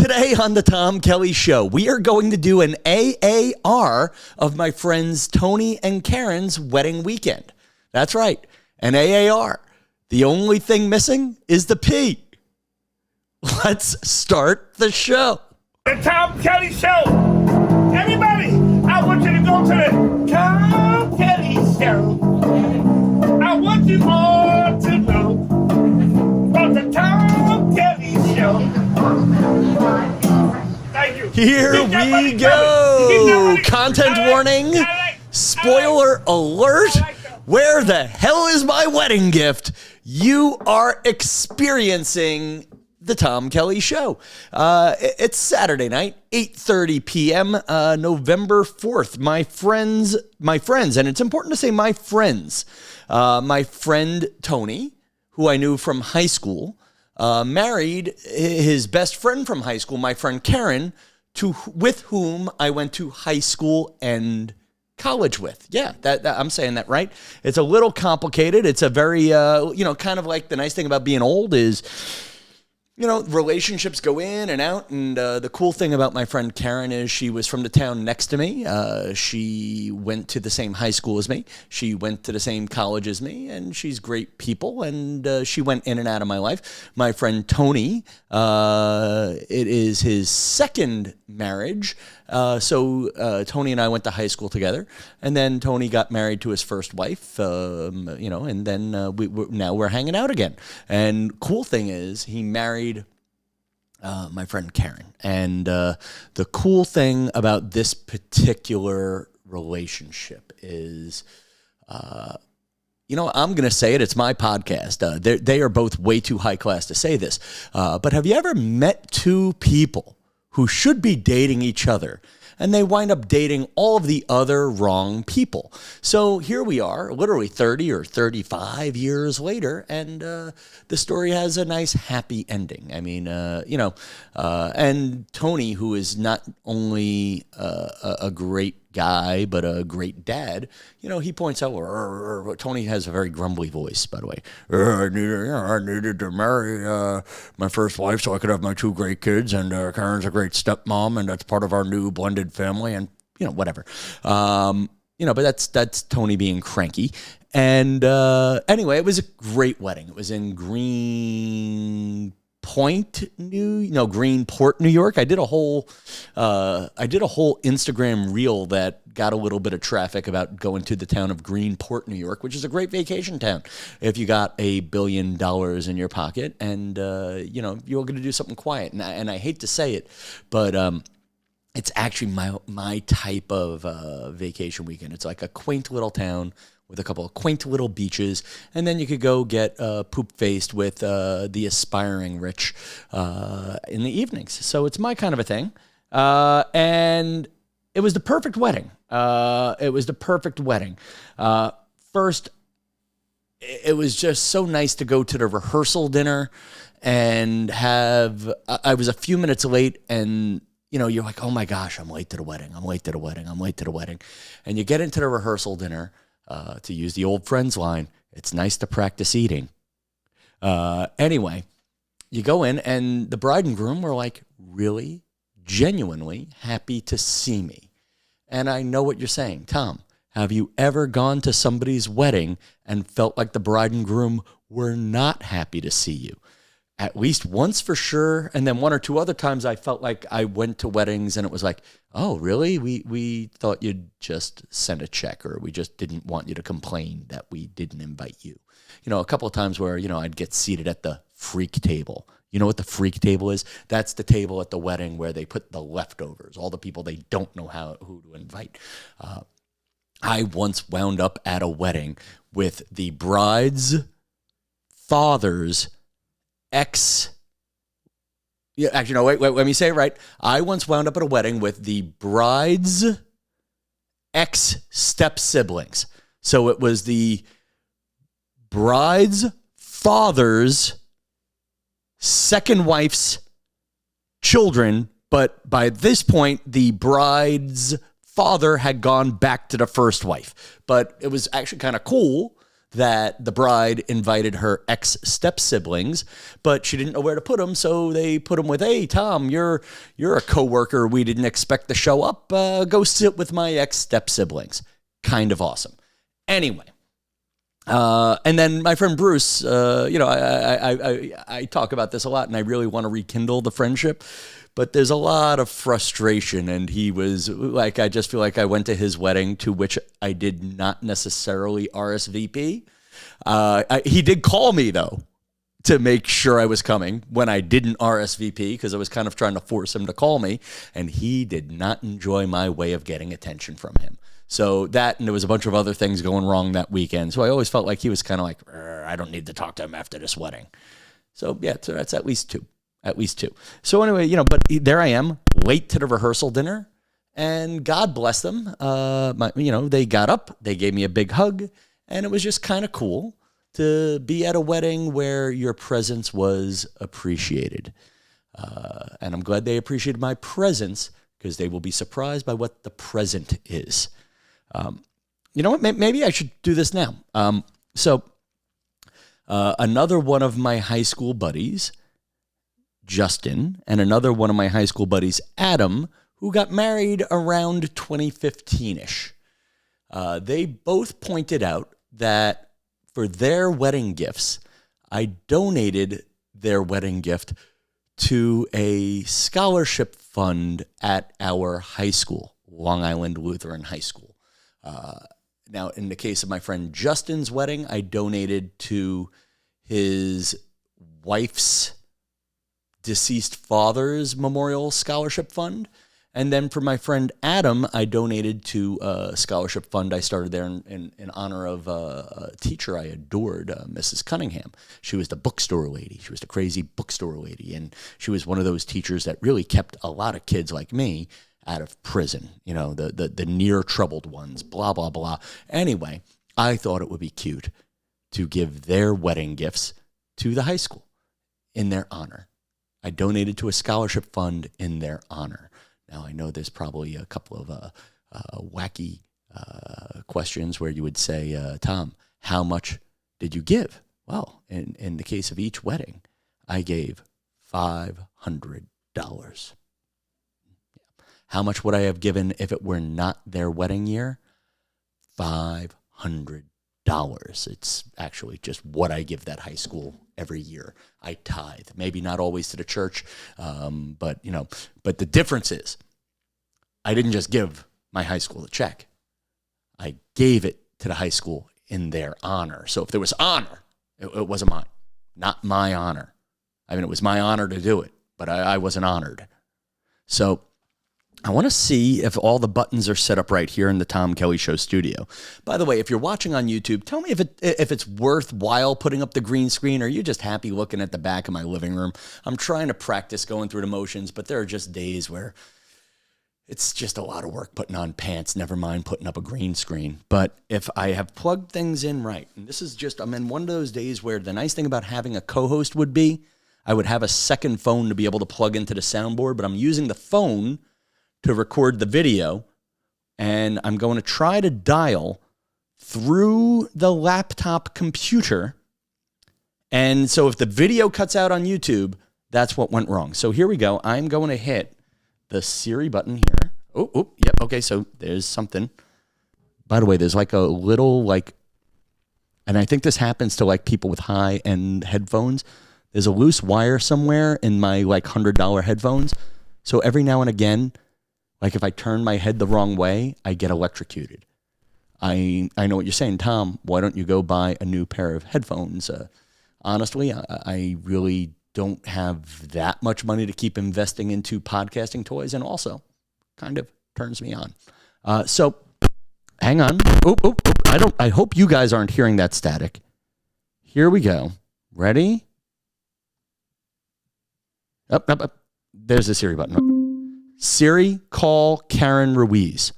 Today on the Tom Kelly Show, we are going to do an AAR of my friends Tony and Karen's wedding weekend. That's right, an AAR. The only thing missing is the P. Let's start the show. The Tom Kelly Show. Everybody, I want you to go to the Tom Kelly Show. I want you all to know about the Tom Kelly Show. Thank you. Here we go. Content warning. Spoiler alert. Where the hell is my wedding gift? You are experiencing the Tom Kelly Show. It's Saturday night, 8:30 p.m., November 4th. My friends, and it's important to say my friends. My friend Tony, who I knew from high school, married his best friend from high school, my friend Karin, with whom I went to high school and college with. Yeah, that I'm saying that right. It's a little complicated. It's a very, kind of like the nice thing about being old is, relationships go in and out. And the cool thing about my friend Karin is she was from the town next to me. She went to the same high school as me. She went to the same college as me. And she's great people. And she went in and out of my life. My friend Tony, it is his second marriage. So Tony and I went to high school together. And then Tony got married to his first wife, and then now we're hanging out again. And cool thing is he married my friend Karin. And the cool thing about this particular relationship is, I'm going to say it. It's my podcast. They are both way too high class to say this. But have you ever met two people who should be dating each other, and they wind up dating all of the other wrong people? So here we are, literally 30 or 35 years later, and the story has a nice happy ending. I mean, and Tony, who is not only a great guy, but a great dad, he points out, Tony has a very grumbly voice, by the way. I needed to marry my first wife so I could have my two great kids, and Karen's a great stepmom, and that's part of our new blended family, and, whatever. But that's Tony being cranky. And anyway, it was a great wedding. It was in Greenport, New York. I did a whole Instagram reel that got a little bit of traffic about going to the town of Greenport, New York, which is a great vacation town if you got $1 billion in your pocket and you're going to do something quiet. And I hate to say it, but it's actually my type of vacation weekend. It's like a quaint little town with a couple of quaint little beaches, and then you could go get poop-faced with the aspiring rich in the evenings. So it's my kind of a thing. And it was the perfect wedding. First, it was just so nice to go to the rehearsal dinner and I was a few minutes late, and you're like, oh my gosh, I'm late to the wedding. And you get into the rehearsal dinner, to use the old Friends line, it's nice to practice eating. Anyway, you go in, and the bride and groom were like really, genuinely happy to see me. And I know what you're saying. Tom, have you ever gone to somebody's wedding and felt like the bride and groom were not happy to see you? At least once for sure. And then one or two other times I felt like I went to weddings and it was like, oh, really? We thought you'd just send a check, or we just didn't want you to complain that we didn't invite you. A couple of times where, I'd get seated at the freak table. You know what the freak table is? That's the table at the wedding where they put the leftovers, all the people they don't know who to invite. I once wound up at a wedding with the bride's father's let me say it right. I once wound up at a wedding with the bride's ex-step-siblings. So it was the bride's father's second wife's children, but by this point, the bride's father had gone back to the first wife. But it was actually kind of cool that the bride invited her ex-step-siblings, but she didn't know where to put them, so they put them with, hey, Tom, you're a coworker we didn't expect to show up. Go sit with my ex-step-siblings. Kind of awesome. Anyway, and then my friend Bruce, I talk about this a lot, and I really want to rekindle the friendship, but there's a lot of frustration, and he was like, I just feel like I went to his wedding, to which I did not necessarily RSVP. He did call me, though, to make sure I was coming when I didn't RSVP, because I was kind of trying to force him to call me, and he did not enjoy my way of getting attention from him. So that, and there was a bunch of other things going wrong that weekend. So I always felt like he was kind of like, I don't need to talk to him after this wedding. So yeah, so that's at least two. So anyway, but there I am, late to the rehearsal dinner, and God bless them. They got up, they gave me a big hug, and it was just kind of cool to be at a wedding where your presence was appreciated. And I'm glad they appreciated my presence, because they will be surprised by what the present is. You know what? Maybe I should do this now. Another one of my high school buddies, Justin, and another one of my high school buddies, Adam, who got married around 2015-ish. They both pointed out that for their wedding gifts, I donated their wedding gift to a scholarship fund at our high school, Long Island Lutheran High School. Now, in the case of my friend Justin's wedding, I donated to his wife's deceased father's memorial scholarship fund. And then for my friend Adam, I donated to a scholarship fund I started there in honor of a teacher I adored, Mrs. Cunningham. She was the bookstore lady. She was the crazy bookstore lady. And she was one of those teachers that really kept a lot of kids like me out of prison, the near troubled ones, blah, blah, blah. Anyway, I thought it would be cute to give their wedding gifts to the high school in their honor. I donated to a scholarship fund in their honor. Now, I know there's probably a couple of wacky questions where you would say, Tom, how much did you give? Well, in the case of each wedding, I gave $500. How much would I have given if it were not their wedding year? $500. It's actually just what I give that high school every year. I tithe, maybe not always to the church, but the difference is I didn't just give my high school a check. I gave it to the high school in their honor. So if there was honor, it wasn't mine, not my honor. I mean, it was my honor to do it, but I wasn't honored. So I want to see if all the buttons are set up right here in the Tom Kelly Show studio. By the way, if you're watching on YouTube, tell me if it's worthwhile putting up the green screen, or are you just happy looking at the back of my living room? I'm trying to practice going through the motions, but there are just days where it's just a lot of work putting on pants, never mind putting up a green screen. But if I have plugged things in right, and this is just, I'm in one of those days where the nice thing about having a co-host would be I would have a second phone to be able to plug into the soundboard, but I'm using the phone to record the video, and I'm going to try to dial through the laptop computer. And so if the video cuts out on YouTube, that's what went wrong. So here we go. I'm going to hit the Siri button here. Oh, yep. Okay, so there's something. By the way, there's like a little and I think this happens to people with high-end headphones. There's a loose wire somewhere in my $100 headphones. So every now and again, if I turn my head the wrong way, I get electrocuted. I know what you're saying, Tom. Why don't you go buy a new pair of headphones? Honestly, I really don't have that much money to keep investing into podcasting toys, and also kind of turns me on. So hang on. I hope you guys aren't hearing that static. Here we go. Ready? Up. There's the Siri button. Siri, call Karin Ruiz.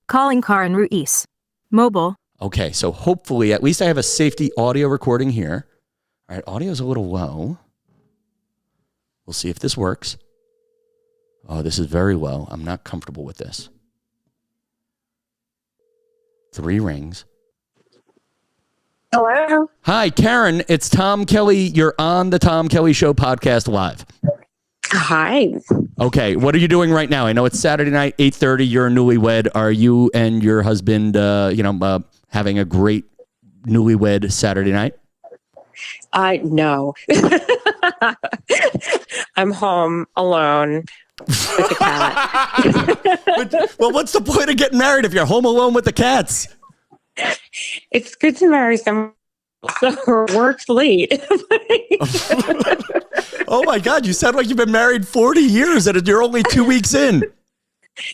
Calling Karin Ruiz. Mobile. Okay, so hopefully at least I have a safety audio recording here. All right, audio's a little low. We'll see if this works. Oh, this is very low. I'm not comfortable with this. 3 rings. Hello. Hi, Karin. It's Tom Kelly. You're on the Tom Kelly Show podcast live. Hi. Okay, what are you doing right now? I know it's Saturday night, 8:30. You're a newlywed. Are you and your husband, having a great newlywed Saturday night? No. I'm home alone with the cat. Well, what's the point of getting married if you're home alone with the cats? It's good to marry someone who works late. Oh my God, you sound like you've been married 40 years and you're only 2 weeks in.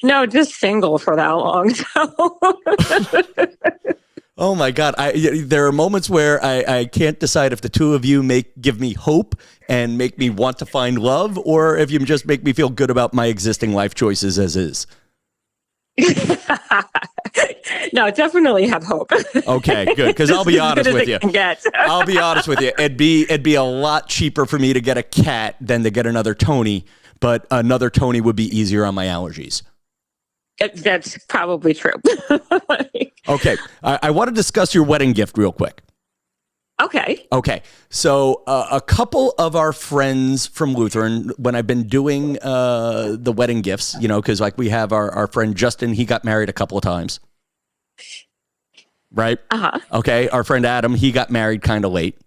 No, just single for that long. Oh my God. There are moments where I can't decide if the two of you give me hope and make me want to find love, or if you just make me feel good about my existing life choices as is. No, definitely have hope. Okay, good. Because I'll be honest with you. I'll be honest with you. It'd be a lot cheaper for me to get a cat than to get another Tony, but another Tony would be easier on my allergies. That's probably true. Okay, I want to discuss your wedding gift real quick. Okay. So a couple of our friends from Lutheran, when I've been doing the wedding gifts, because like we have our friend Justin, he got married a couple of times. Right? Uh-huh. Okay. Our friend Adam, he got married kind of late.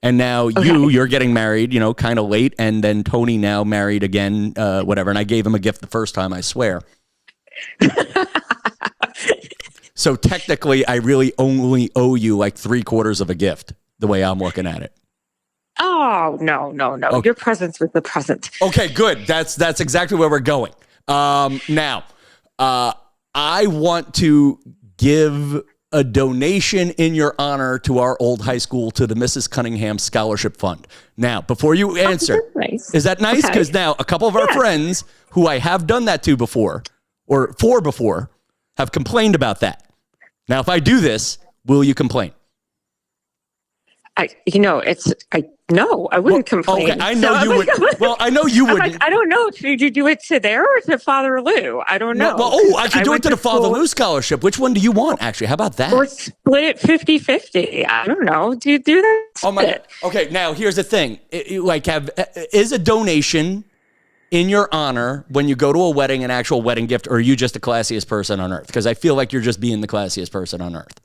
And now you're getting married, kind of late. And then Tony now married again, whatever. And I gave him a gift the first time, I swear. So technically, I really only owe you like 3/4 of a gift, the way I'm looking at it. Oh, no. Okay. Your presence was the present. Okay, good. That's exactly where we're going. Now, I want to give a donation in your honor to our old high school, to the Mrs. Cunningham Scholarship Fund. Now, before you answer, nice. Is that nice? Because now a couple of our friends who I have done that to before, or for before, have complained about that. Now, if I do this, will you complain? No, I wouldn't complain. Okay, I know you would. Well, I know you wouldn't. I don't know. Did you do it to there or to Father Lou? I don't know. I could do it to the Father Lou Scholarship. Which one do you want, actually? How about that? Or split it 50-50. I don't know. Do you do that? Oh my God. Okay, now here's the thing. Is a donation in your honor when you go to a wedding an actual wedding gift, or are you just the classiest person on earth? Because I feel like you're just being the classiest person on earth.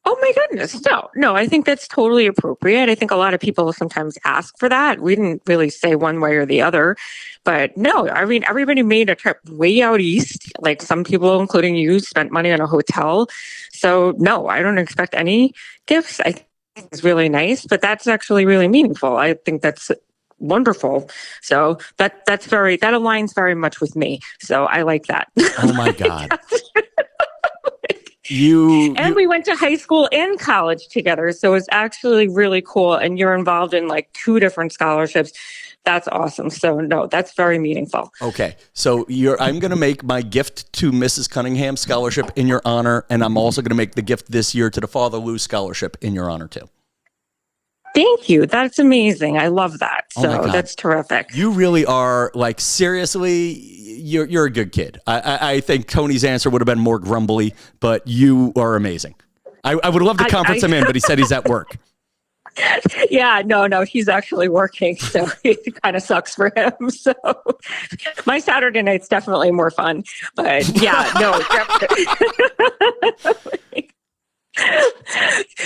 Oh my goodness. No, I think that's totally appropriate. I think a lot of people sometimes ask for that. We didn't really say one way or the other, but no, I mean, everybody made a trip way out east. Like some people, including you, spent money on a hotel. So no, I don't expect any gifts. I think it's really nice, but that's actually really meaningful. I think that's wonderful. So that aligns very much with me. So I like that. Oh my God. We went to high school and college together. So it's actually really cool. And you're involved in like 2 different scholarships. That's awesome. So no, that's very meaningful. Okay. So I'm going to make my gift to Mrs. Cunningham Scholarship in your honor. And I'm also going to make the gift this year to the Father Lou Scholarship in your honor too. Thank you. That's amazing. I love that. So that's terrific. You really are, like, seriously, you're a good kid. I think Tony's answer would have been more grumbly, but you are amazing. I would love to conference him in, but he said he's at work. Yeah, no, he's actually working, so it kind of sucks for him. So my Saturday night's definitely more fun, but yeah, no, definitely.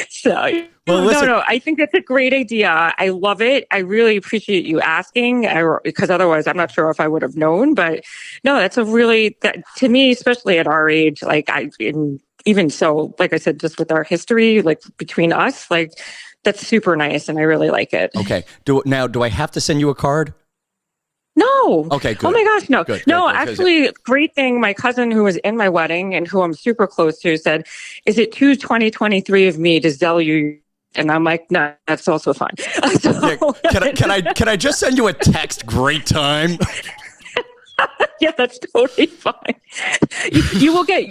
So, no, I think that's a great idea. I love it. I really appreciate you asking, because otherwise I'm not sure if I would have known, but no, that's to me, especially at our age, like even so, like I said, just with our history, like between us, like that's super nice. And I really like it. Okay. Do I have to send you a card? No. Okay, good. Oh my gosh, no. Good, actually, great thing. My cousin who was in my wedding and who I'm super close to said, "Is it too 2023 of me to sell you?" And I'm like, "No, that's also fine." So, can I just send you a text? Great time. Yeah, that's totally fine. You will get,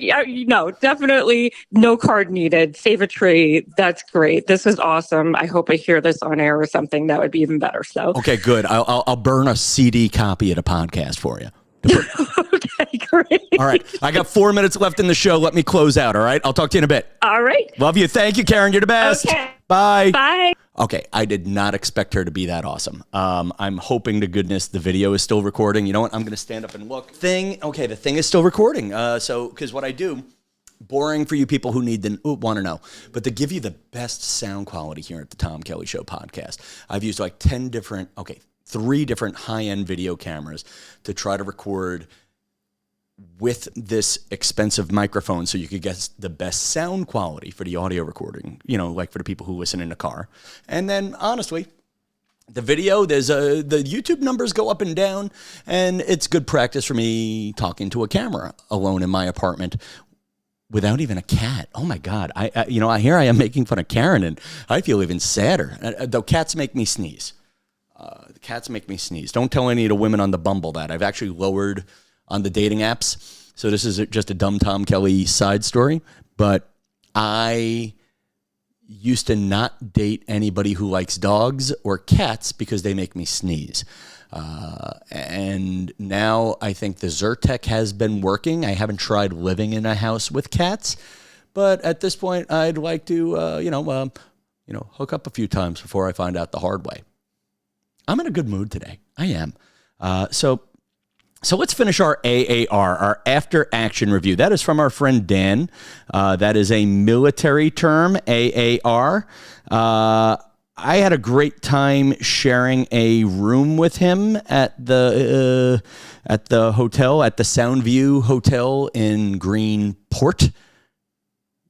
definitely no card needed. Save a tree. That's great. This is awesome. I hope I hear this on air or something. That would be even better. So okay, good. I'll burn a CD copy of the podcast for you. Okay. Great. All right. I got 4 minutes left in the show. Let me close out. All right. I'll talk to you in a bit. All right. Love you. Thank you, Karen. You're the best. Okay. Bye. Bye. Okay, I did not expect her to be that awesome. I'm hoping to goodness the video is still recording. You know what? I'm going to stand up and look. The thing is still recording. Because what I do, boring for you people who want to know, but to give you the best sound quality here at the Tom Kelly Show podcast, I've used like 3 different high-end video cameras to try to record with this expensive microphone so you could get the best sound quality for the audio recording, like for the people who listen in the car. And then honestly, the video, the YouTube numbers go up and down, and it's good practice for me talking to a camera alone in my apartment without even a cat. Oh my God. Here I am making fun of Karen, and I feel even sadder. Though cats make me sneeze. The cats make me sneeze. Don't tell any of the women on the Bumble that. I've actually lowered on the dating apps. So this is just a dumb Tom Kelly side story. But I used to not date anybody who likes dogs or cats because they make me sneeze. And now I think the Zyrtec has been working. I haven't tried living in a house with cats. But at this point, I'd like to, hook up a few times before I find out the hard way. I'm in a good mood today. I am. So let's finish our AAR, our after action review. That is from our friend Dan. That is a military term, AAR. I had a great time sharing a room with him at the hotel, at the Soundview Hotel in Greenport,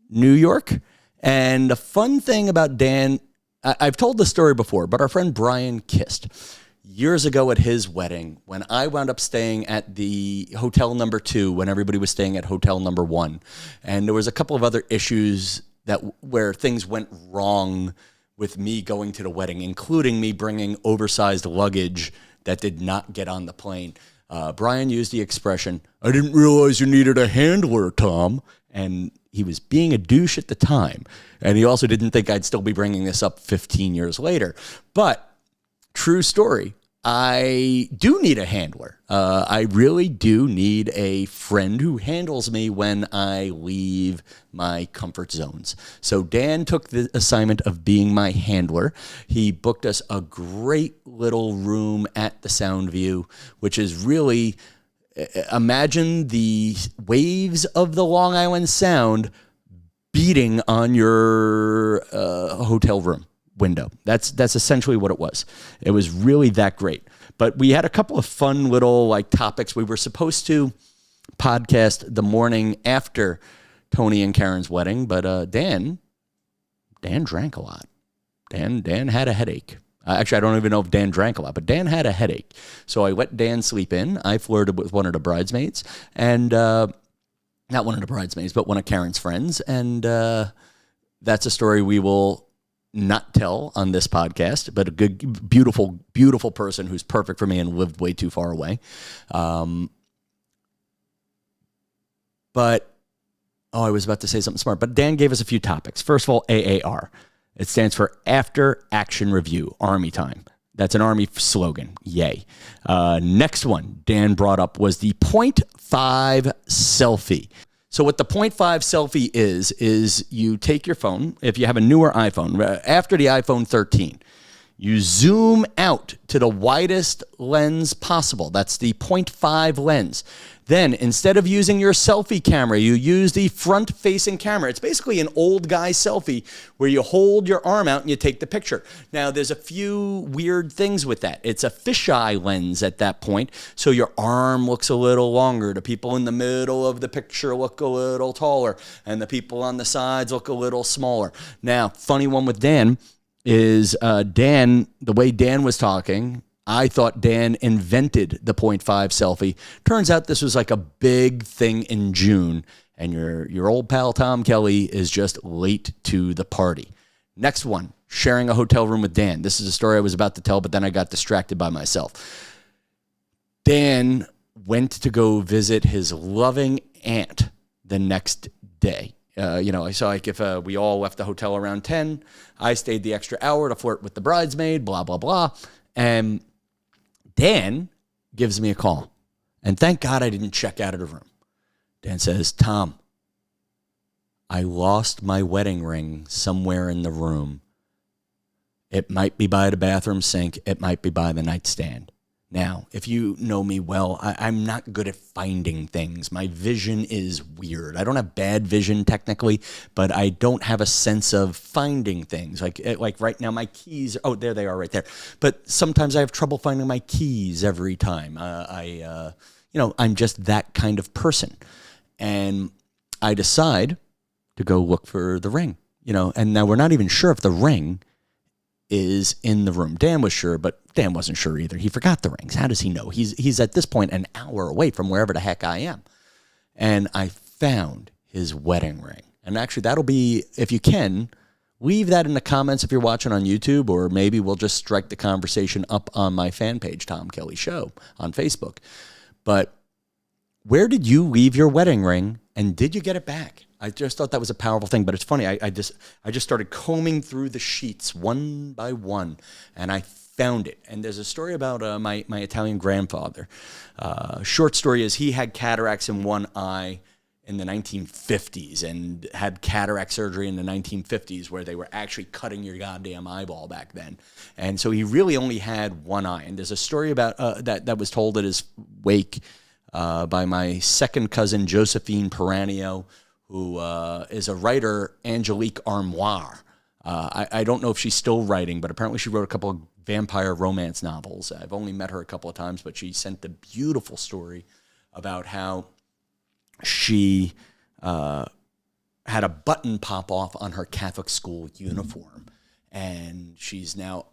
New York. And the fun thing about Dan, I've told the story before, but our friend Brian Kist, years ago at his wedding, when I wound up staying at the hotel number 2, when everybody was staying at hotel number 1, and there was a couple of other issues where things went wrong with me going to the wedding, including me bringing oversized luggage that did not get on the plane. Brian used the expression, "I didn't realize you needed a handler, Tom," and he was being a douche at the time, and he also didn't think I'd still be bringing this up 15 years later. But true story, I do need a handler. I really do need a friend who handles me when I leave my comfort zones. So Dan took the assignment of being my handler. He booked us a great little room at the Soundview, which is really, imagine the waves of the Long Island Sound beating on your hotel room window. That's essentially what it was. It was really that great. But we had a couple of fun little topics. We were supposed to podcast the morning after Tony and Karen's wedding, but Dan drank a lot. Dan had a headache. Actually, I don't even know if Dan drank a lot, but Dan had a headache. So I let Dan sleep in. I flirted with one of the bridesmaids, and not one of the bridesmaids, but one of Karen's friends. And that's a story we will not tell on this podcast, but a good, beautiful, beautiful person who's perfect for me and lived way too far away. I was about to say something smart, but Dan gave us a few topics. First of all, AAR. It stands for After Action Review, Army Time. That's an Army slogan. Yay. Next one Dan brought up was the 0.5 selfie. So what the 0.5 selfie is you take your phone, if you have a newer iPhone, after the iPhone 13, you zoom out to the widest lens possible. That's the 0.5 lens. Then, instead of using your selfie camera, you use the front-facing camera. It's basically an old guy selfie where you hold your arm out and you take the picture. Now, there's a few weird things with that. It's a fisheye lens at that point, so your arm looks a little longer. The people in the middle of the picture look a little taller, and the people on the sides look a little smaller. Now, funny one with Dan is the way Dan was talking, I thought Dan invented the 0.5 selfie. Turns out this was like a big thing in June, and your old pal Tom Kelly is just late to the party. Next one, sharing a hotel room with Dan. This is a story I was about to tell, but then I got distracted by myself. Dan went to go visit his loving aunt the next day. I saw if we all left the hotel around 10, I stayed the extra hour to flirt with the bridesmaid, blah, blah, blah. And Dan gives me a call. And thank God I didn't check out of the room. Dan says, Tom, I lost my wedding ring somewhere in the room. It might be by the bathroom sink. It might be by the nightstand. Now, if you know me well, I'm not good at finding things. My vision is weird. I don't have bad vision technically, but I don't have a sense of finding things. Like right now, my keys, oh, there they are right there. But sometimes I have trouble finding my keys every time. I'm just that kind of person. And I decide to go look for the ring, and now we're not even sure if the ring is in the room. Dan was sure, but Dan wasn't sure either. He forgot the rings. How does he know? He's at this point an hour away from wherever the heck I am. And I found his wedding ring. And actually, that'll be, if you can, leave that in the comments if you're watching on YouTube, or maybe we'll just strike the conversation up on my fan page, Tom Kelly Show, on Facebook. But where did you leave your wedding ring, and did you get it back? I just thought that was a powerful thing, but it's funny. I just started combing through the sheets one by one, and I found it. And there's a story about my Italian grandfather. Short story is he had cataracts in one eye in the 1950s and had cataract surgery in the 1950s, where they were actually cutting your goddamn eyeball back then. And so he really only had one eye. And there's a story about that was told at his wake by my second cousin, Josephine Peranio, who is a writer, Angelique Armoire. I don't know if she's still writing, but apparently she wrote a couple of vampire romance novels. I've only met her a couple of times, but she sent a beautiful story about how she had a button pop off on her Catholic school uniform. And she's now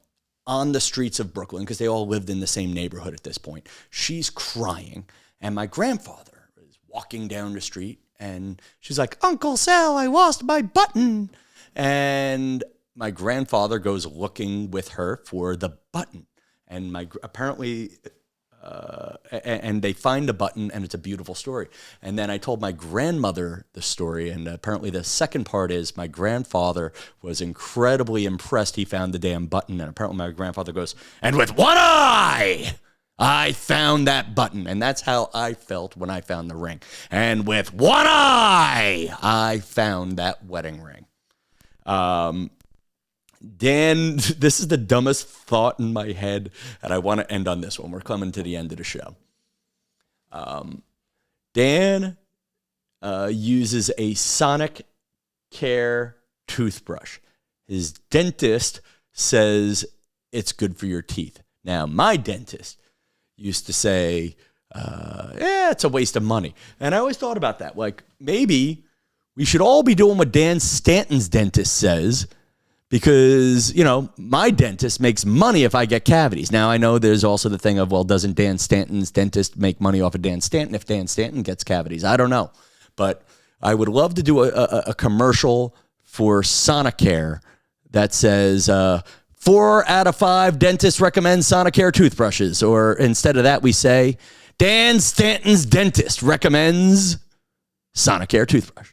on the streets of Brooklyn, because they all lived in the same neighborhood at this point. She's crying, and my grandfather is walking down the street, and she's like, Uncle Sal, I lost my button. And my grandfather goes looking with her for the button. And and they find the button, and it's a beautiful story. And then I told my grandmother the story, and apparently the second part is my grandfather was incredibly impressed he found the damn button. And apparently my grandfather goes, and with one eye, I found that button. And that's how I felt when I found the ring. And with one eye, I found that wedding ring. Dan, this is the dumbest thought in my head, and I want to end on this one. We're coming to the end of the show. Dan uses a Sonic Care toothbrush. His dentist says it's good for your teeth. Now, my dentist used to say, it's a waste of money. And I always thought about that. Like, maybe we should all be doing what Dan Stanton's dentist says, because, my dentist makes money if I get cavities. Now, I know there's also the thing of, well, doesn't Dan Stanton's dentist make money off of Dan Stanton if Dan Stanton gets cavities? I don't know. But I would love to do a commercial for Sonicare that says, 4 out of 5 dentists recommend Sonicare toothbrushes. Or instead of that, we say, Dan Stanton's dentist recommends Sonicare toothbrush.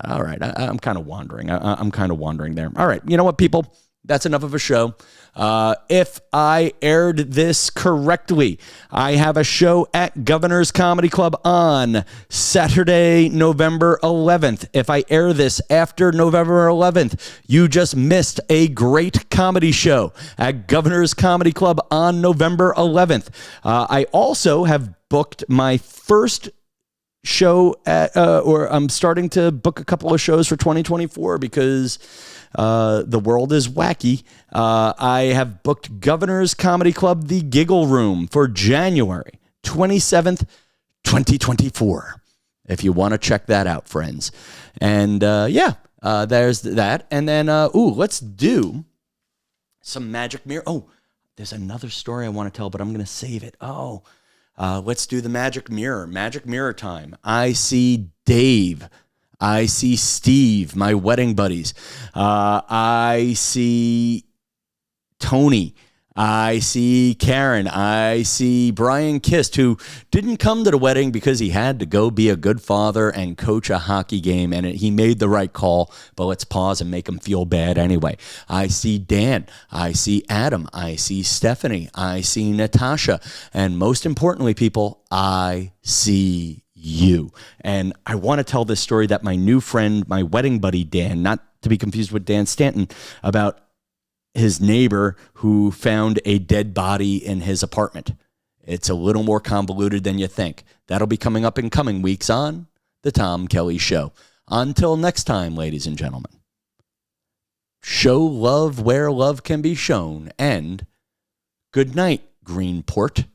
All right, I'm kind of wandering. I'm kind of wandering there. All right, you know what, people? That's enough of a show. If I aired this correctly, I have a show at Governor's Comedy Club on Saturday, November 11th. If I air this after November 11th, you just missed a great comedy show at Governor's Comedy Club on November 11th. I also have booked my first show or I'm starting to book a couple of shows for 2024 because the world is wacky. I have booked Governor's Comedy Club, the Giggle Room, for January 27th, 2024. If you want to check that out, friends. And there's that. And then, let's do some Magic Mirror. Oh, there's another story I want to tell, but I'm going to save it. Let's do the Magic Mirror. Magic Mirror time. I see Dave. I see Steve, my wedding buddies. I see Tony. I see Karin. I see Brian Kist, who didn't come to the wedding because he had to go be a good father and coach a hockey game, and he made the right call, but let's pause and make him feel bad anyway. I see Dan. I see Adam. I see Stephanie. I see Natasha. And most importantly, people, I see you. And I want to tell this story that my new friend, my wedding buddy, Dan, not to be confused with Dan Stanton, about his neighbor who found a dead body in his apartment. It's a little more convoluted than you think. That'll be coming up in coming weeks on the Tom Kelly Show. Until next time, ladies and gentlemen, show love where love can be shown, and good night, Greenport.